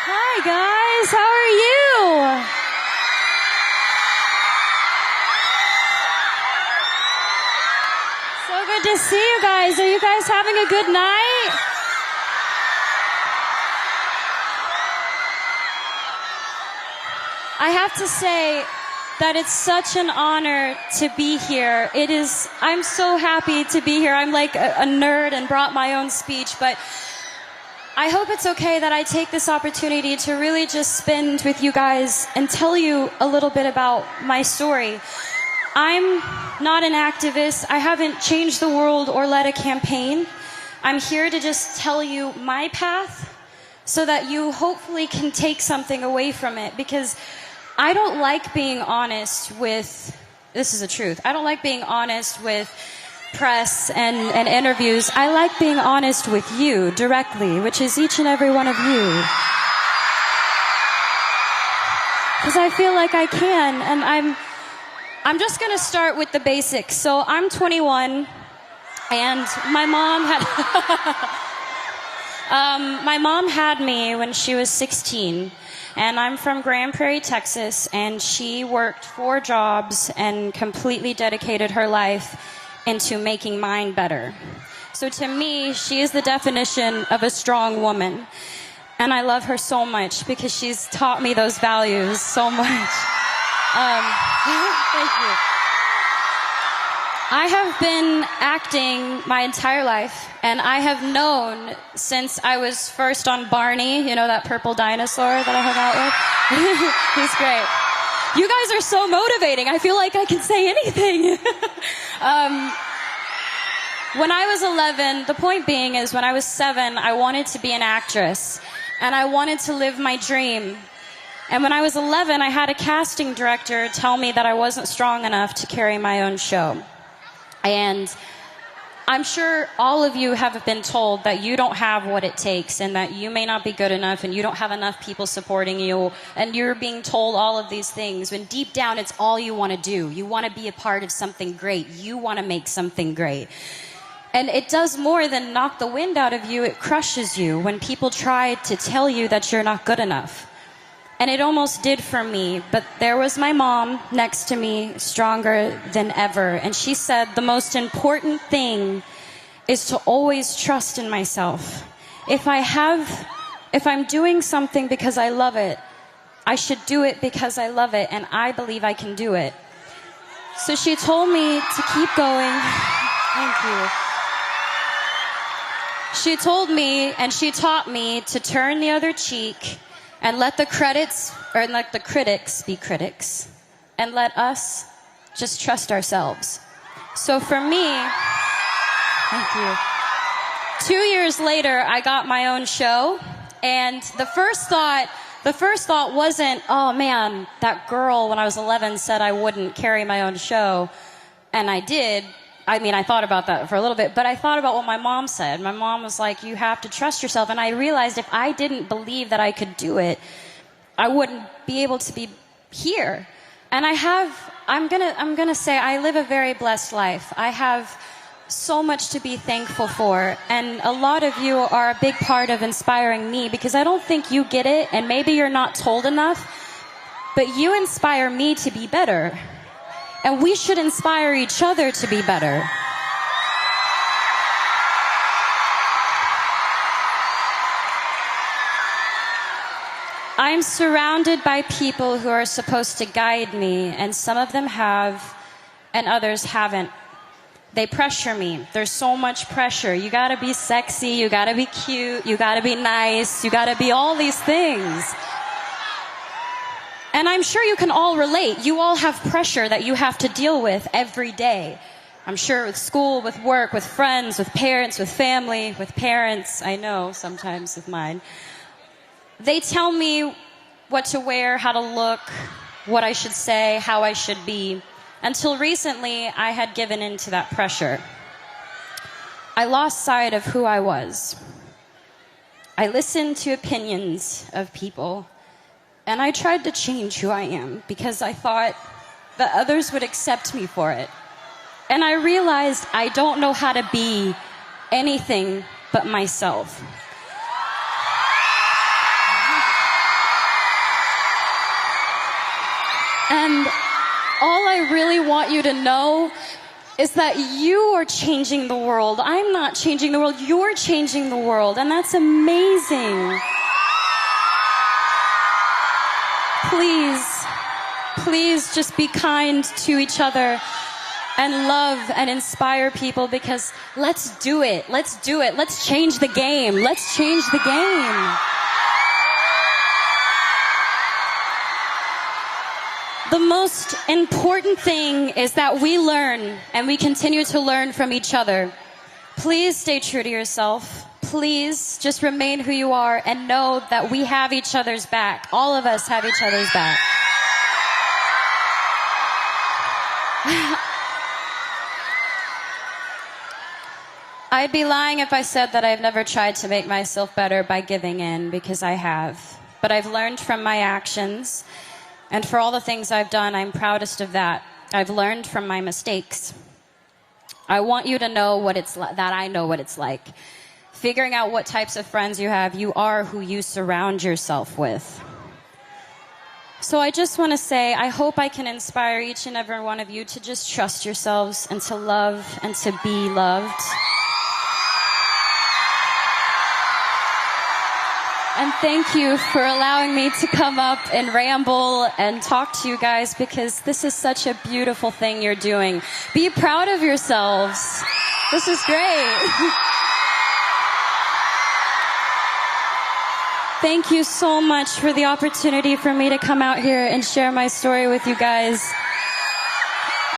Hi guys, how are you? So good to see you guys. Are you guys having a good night? I have to say that it's such an honor to be here. I'm so happy to be here. I'm like a nerd and brought my own speech, but I hope it's okay that I take this opportunity to really just spend with you guys and tell you a little bit about my story. I'm not an activist. I haven't changed the world or led a campaign. I'm here to just tell you my path so that you hopefully can take something away from it, because I don't like being honest with, this is the truth, I don't like being honest with press and interviews. I like being honest with you directly, which is each and every one of you. Because I feel like I can, and I'm just going to start with the basics. So I'm 21, and my mom had me when she was 16. And I'm from Grand Prairie, Texas, and she worked 4 jobs and completely dedicated her life into making mine better. So to me, she is the definition of a strong woman. And I love her so much because she's taught me those values so much. Thank you. I have been acting my entire life, and I have known since I was first on Barney, you know, that purple dinosaur that I hung out with? He's great. You guys are so motivating. I feel like I can say anything. When I was 11, the point being is when I was 7, I wanted to be an actress, and I wanted to live my dream. And when I was 11, I had a casting director tell me that I wasn't strong enough to carry my own show. And I'm sure all of you have been told that you don't have what it takes, and that you may not be good enough, and you don't have enough people supporting you, and you're being told all of these things when deep down it's all you want to do. You want to be a part of something great. You want to make something great. And it does more than knock the wind out of you. It crushes you when people try to tell you that you're not good enough. And it almost did for me, but there was my mom next to me, stronger than ever. And she said, the most important thing is to always trust in myself. If I'm doing something because I love it, I should do it because I love it, and I believe I can do it. So she told me to keep going. Thank you. She told me, and she taught me to turn the other cheek, and let the critics be critics, and let us just trust ourselves. So for me, thank you. 2 years later, I got my own show, and the first thought wasn't, oh man, that girl when I was 11 said I wouldn't carry my own show, and I did. I mean, I thought about that for a little bit, but I thought about what my mom said. My mom was like, you have to trust yourself. And I realized if I didn't believe that I could do it, I wouldn't be able to be here. And I'm gonna say I live a very blessed life. I have so much to be thankful for. And a lot of you are a big part of inspiring me, because I don't think you get it, and maybe you're not told enough, but you inspire me to be better. And we should inspire each other to be better. I'm surrounded by people who are supposed to guide me, and some of them have, and others haven't. They pressure me. There's so much pressure. You gotta be sexy, you gotta be cute, you gotta be nice, you gotta be all these things. And I'm sure you can all relate. You all have pressure that you have to deal with every day. I'm sure with school, with work, with friends, with parents, with family, with parents. I know sometimes with mine. They tell me what to wear, how to look, what I should say, how I should be. Until recently, I had given in to that pressure. I lost sight of who I was. I listened to opinions of people, and I tried to change who I am because I thought that others would accept me for it. And I realized I don't know how to be anything but myself. And all I really want you to know is that you are changing the world. I'm not changing the world. You're changing the world. And that's amazing. Please just be kind to each other and love and inspire people, because let's do it. Let's do it. Let's change the game. Let's change the game. The most important thing is that we learn and we continue to learn from each other. Please stay true to yourself. Please just remain who you are and know that we have each other's back. All of us have each other's back. I'd be lying if I said that I've never tried to make myself better by giving in, because I have. But I've learned from my actions. And for all the things I've done, I'm proudest of that. I've learned from my mistakes. I want you to know what it's that I know what it's like. Figuring out what types of friends you have. You are who you surround yourself with. So I just want to say, I hope I can inspire each and every one of you to just trust yourselves and to love and to be loved. And thank you for allowing me to come up and ramble and talk to you guys, because this is such a beautiful thing you're doing. Be proud of yourselves. This is great. Thank you so much for the opportunity for me to come out here and share my story with you guys.